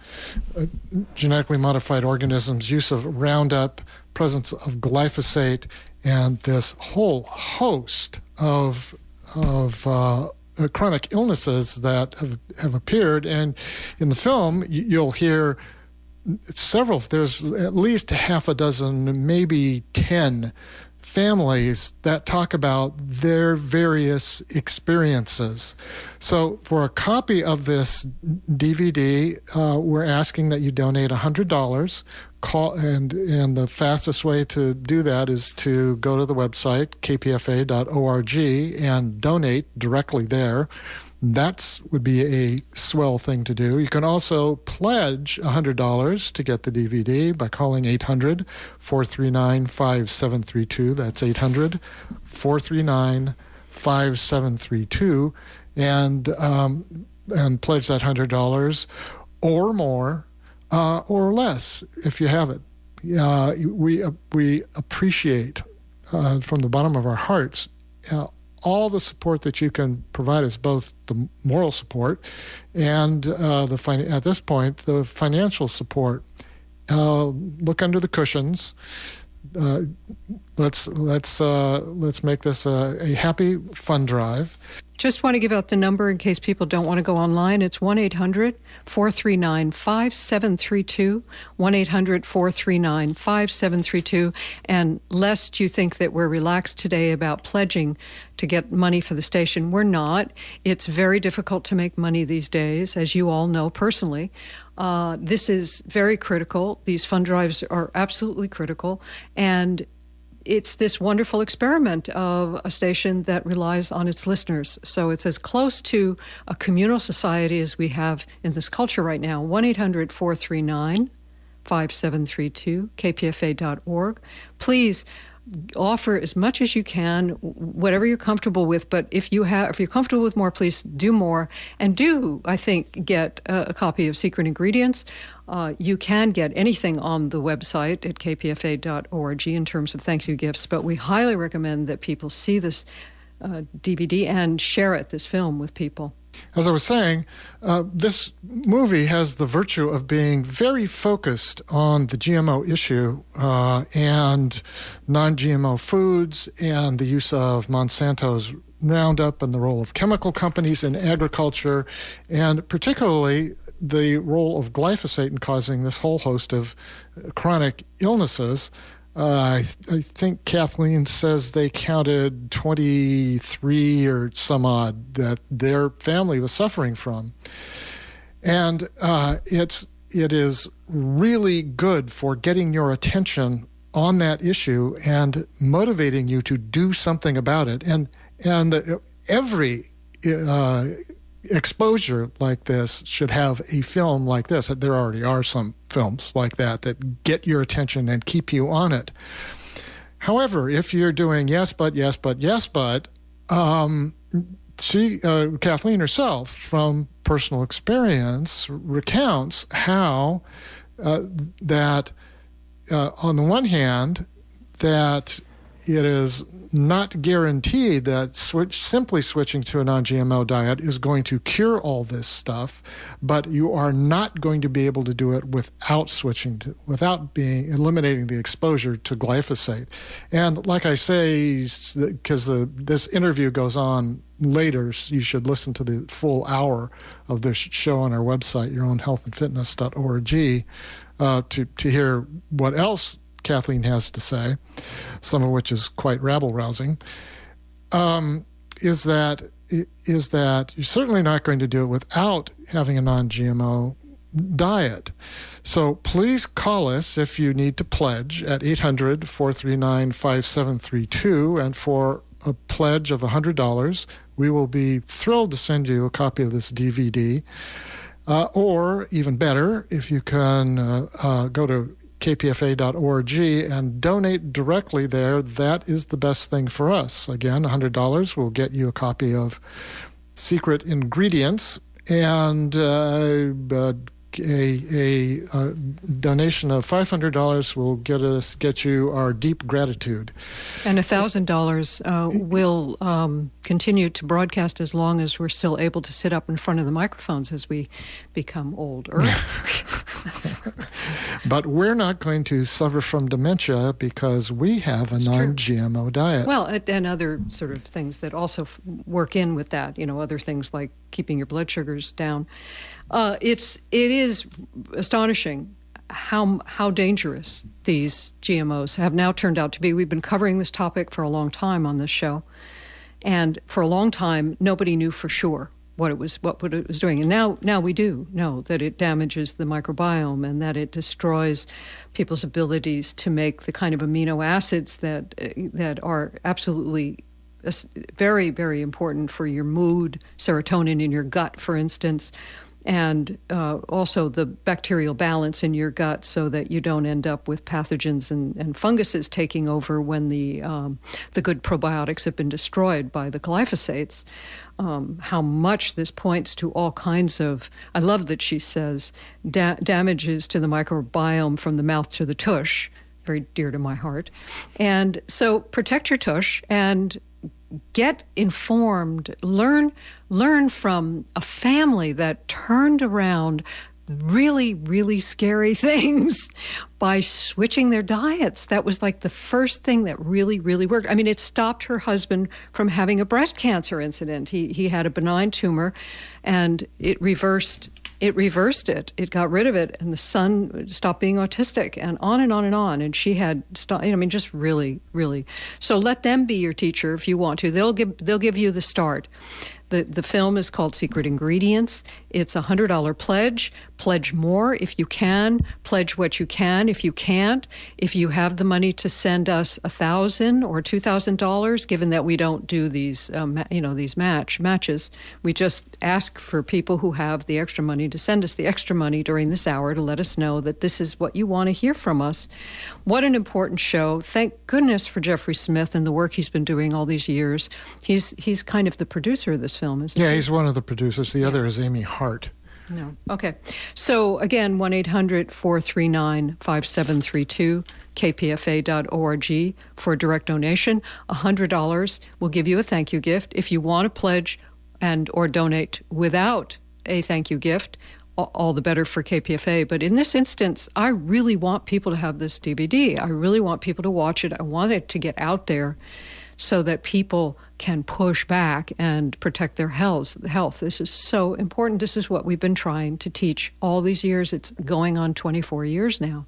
genetically modified organisms, use of Roundup, presence of glyphosate, and this whole host of chronic illnesses that have appeared. And in the film, you'll hear there's at least half a dozen, maybe 10 families that talk about their various experiences. So for a copy of this DVD, we're asking that you donate $100. And the fastest way to do that is to go to the website, kpfa.org, and donate directly there. That would be a swell thing to do. You can also pledge $100 to get the DVD by calling 800-439-5732. That's 800-439-5732, and pledge that $100 or more or less if you have it. We appreciate from the bottom of our hearts all the support that you can provide us, both the moral support and at this point, the financial support. Look under the cushions. Let's make this a happy fund drive. Just want to give out the number in case people don't want to go online. It's 1-800-439-5732, 1-800-439-5732. And lest you think that we're relaxed today about pledging to get money for the station, we're not. It's very difficult to make money these days, as you all know personally. This is very critical. These fund drives are absolutely critical. And it's this wonderful experiment of a station that relies on its listeners. So it's as close to a communal society as we have in this culture right now. 1-800-439-5732, kpfa.org. Please offer as much as you can, whatever you're comfortable with. But if you're comfortable with more, please do more. And do, I think, get a copy of Secret Ingredients. You can get anything on the website at kpfa.org in terms of thank you gifts. But we highly recommend that people see this DVD and share it, this film, with people. As I was saying, this movie has the virtue of being very focused on the GMO issue and non-GMO foods and the use of Monsanto's Roundup and the role of chemical companies in agriculture, and particularly the role of glyphosate in causing this whole host of chronic illnesses. I think Kathleen says they counted 23 or some odd that their family was suffering from. And it is really good for getting your attention on that issue and motivating you to do something about it. And every exposure like this should have a film like this. There already are some films like that get your attention and keep you on it. However, if you're doing yes, but, Kathleen herself, from personal experience, recounts how that on the one hand, that it is not guaranteed that simply switching to a non-GMO diet is going to cure all this stuff, but you are not going to be able to do it without eliminating the exposure to glyphosate. And like I say, because this interview goes on later, you should listen to the full hour of this show on our website, yourownhealthandfitness.org, to hear what else Kathleen has to say, some of which is quite rabble-rousing, is that you're certainly not going to do it without having a non-GMO diet. So please call us if you need to pledge at 800-439-5732, and for a pledge of $100, we will be thrilled to send you a copy of this DVD. Or even better, if you can go to kpfa.org and donate directly there, that is the best thing for us. Again, $100 will get you a copy of Secret Ingredients, and a donation of $500 will get you our deep gratitude. And $1,000 will continue to broadcast as long as we're still able to sit up in front of the microphones as we become older. But we're not going to suffer from dementia because we have a non-GMO diet. Well, and other sort of things that also work in with that, other things like keeping your blood sugars down. It is astonishing how dangerous these GMOs have now turned out to be. We've been covering this topic for a long time on this show, and for a long time nobody knew for sure what it was doing. And now we do know that it damages the microbiome and that it destroys people's abilities to make the kind of amino acids that are absolutely very, very important for your mood, serotonin in your gut, for instance, and also the bacterial balance in your gut so that you don't end up with pathogens and funguses taking over when the good probiotics have been destroyed by the glyphosates. How much this points to all kinds of, I love that she says, damages to the microbiome from the mouth to the tush, very dear to my heart. And so protect your tush and get informed, learn from a family that turned around really, really scary things by switching their diets. That was like the first thing that really, really worked. I mean, it stopped her husband from having a breast cancer incident. He had a benign tumor, and it reversed it. It got rid of it, and the son stopped being autistic, and on and on and on. And she had stopped. Just really, really. So let them be your teacher if you want to. They'll give you the start. The film is called Secret Ingredients. It's a $100 pledge. Pledge more if you can. Pledge what you can if you can't. If you have the money to send us $1,000 or $2,000, given that we don't do these, these matches, we just ask for people who have the extra money to send us the extra money during this hour to let us know that this is what you want to hear from us. What an important show. Thank goodness for Jeffrey Smith and the work he's been doing all these years. He's kind of the producer of this film, isn't he? Yeah, he's one of the producers. The other is Amy Hart. No. Okay. So again, 1-800-439-5732, kpfa.org for a direct donation. $100 will give you a thank you gift. If you want to pledge or donate without a thank you gift, all the better for KPFA. But in this instance, I really want people to have this DVD. I really want people to watch it. I want it to get out there so that people can push back and protect their health. This is so important. This is what we've been trying to teach all these years. It's going on 24 years now.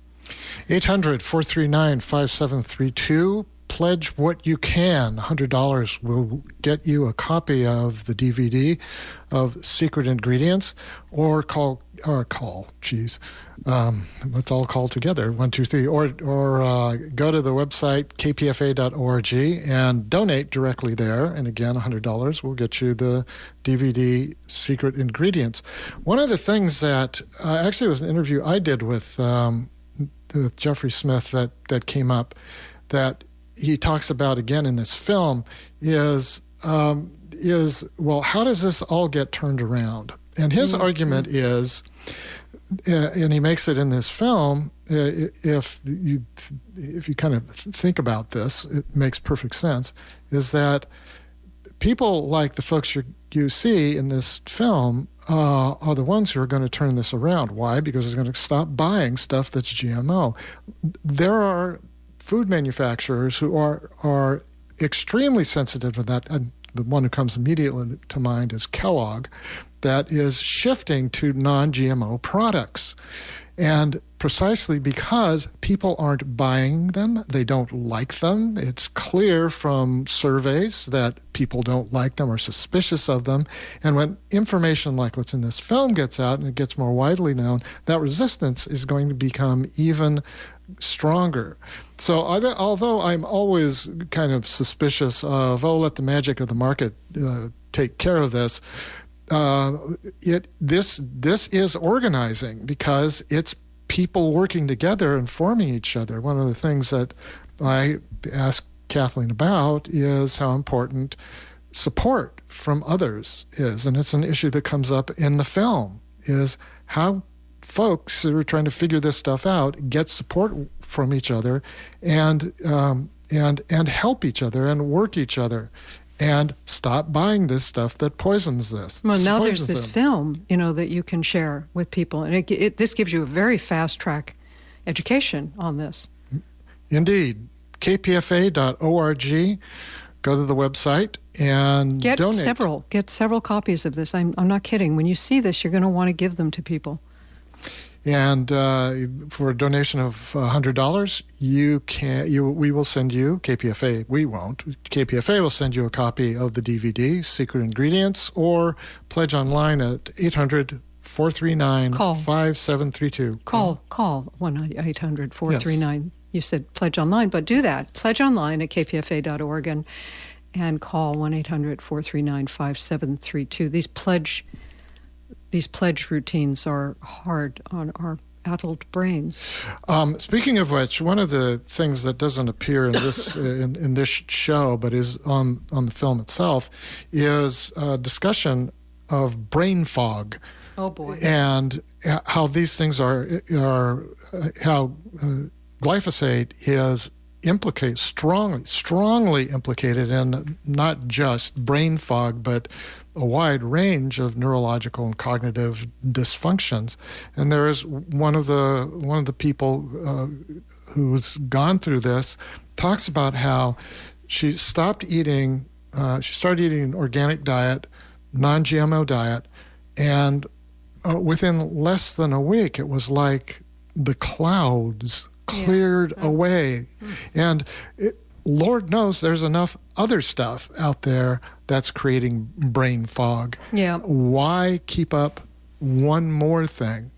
800-439-5732. Pledge what you can. $100 will get you a copy of the DVD of Secret Ingredients, or call. Let's all call together. 1, 2, 3. Or go to the website kpfa.org and donate directly there. And again, $100 will get you the DVD Secret Ingredients. One of the things that actually was an interview I did with Jeffrey Smith that came up that he talks about again in this film is how does this all get turned around? And his argument is, and he makes it in this film, if you kind of think about this, it makes perfect sense, is that people like the folks you see in this film are the ones who are going to turn this around. Why? Because they're going to stop buying stuff that's GMO. There are food manufacturers who are extremely sensitive to that. And the one who comes immediately to mind is Kellogg, that is shifting to non-GMO products. And precisely because people aren't buying them, they don't like them. It's clear from surveys that people don't like them or suspicious of them. And when information like what's in this film gets out and it gets more widely known, that resistance is going to become even stronger. So although I'm always kind of suspicious of, let the magic of the market take care of this. This is organizing because it's people working together and forming each other. One of the things that I asked Kathleen about is how important support from others is, and it's an issue that comes up in the film, is how folks who are trying to figure this stuff out get support from each other and help each other and work each other and stop buying this stuff that poisons this. Well, now there's this film, that you can share with people, and this gives you a very fast-track education on this. Indeed. kpfa.org. Go to the website and donate. Get several copies of this. I'm not kidding. When you see this, you're going to want to give them to people. And for a donation of $100, we will send you, KPFA, we won't, KPFA will send you a copy of the DVD, Secret Ingredients, or pledge online at 800-439-5732. Call 1-800-439. Yes. You said pledge online, but do that. Pledge online at kpfa.org and call 1-800-439-5732. These pledge routines are hard on our adult brains. Speaking of which, one of the things that doesn't appear in this in this show, but is on the film itself, is a discussion of brain fog. Oh boy! And how these things are how glyphosate is strongly implicated in not just brain fog, but a wide range of neurological and cognitive dysfunctions. And there is one of the people who's gone through this talks about how she started eating an organic diet, non-GMO diet, and within less than a week, it was like the clouds cleared away. And Lord knows there's enough other stuff out there that's creating brain fog. Yeah. Why keep up one more thing?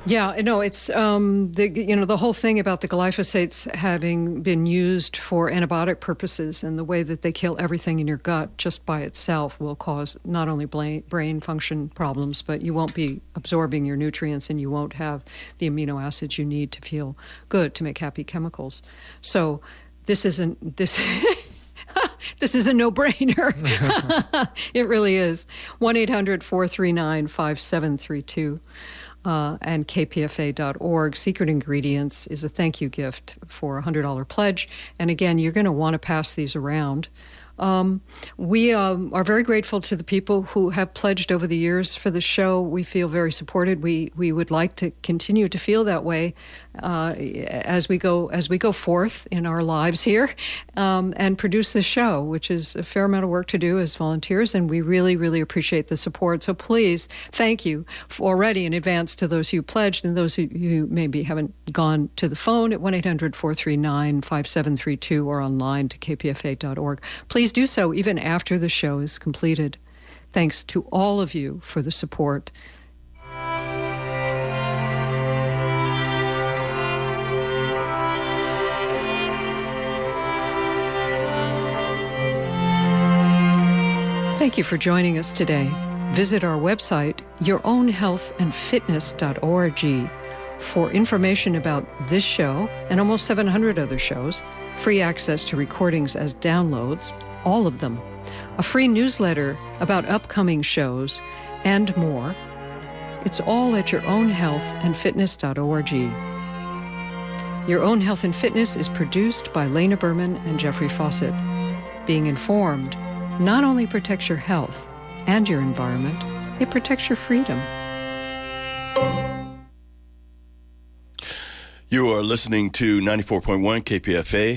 Yeah, no, it's the whole thing about the glyphosates having been used for antibiotic purposes, and the way that they kill everything in your gut just by itself will cause not only brain function problems, but you won't be absorbing your nutrients and you won't have the amino acids you need to feel good, to make happy chemicals. So this isn't this. This is a no-brainer. It really is. 1-800-439-5732. And kpfa.org. Secret Ingredients is a thank you gift for a $100 pledge. And again, you're going to want to pass these around. We are very grateful to the people who have pledged over the years for the show. We feel very supported. We would like to continue to feel that way as we go forth in our lives here and produce this show, which is a fair amount of work to do as volunteers, and we really, really appreciate the support. So please, thank you already in advance to those who pledged and those who maybe haven't gone to the phone at 1-800-439-5732 or online to kpfa.org. Please do so even after the show is completed. Thanks to all of you for the support. Thank you for joining us today. Visit our website, yourownhealthandfitness.org, for information about this show and almost 700 other shows, free access to recordings as downloads, all of them, a free newsletter about upcoming shows, and more. It's all at yourownhealthandfitness.org. Your Own Health and Fitness is produced by Lena Berman and Jeffrey Fawcett. Being informed not only protects your health and your environment, it protects your freedom. You are listening to 94.1 KPFA,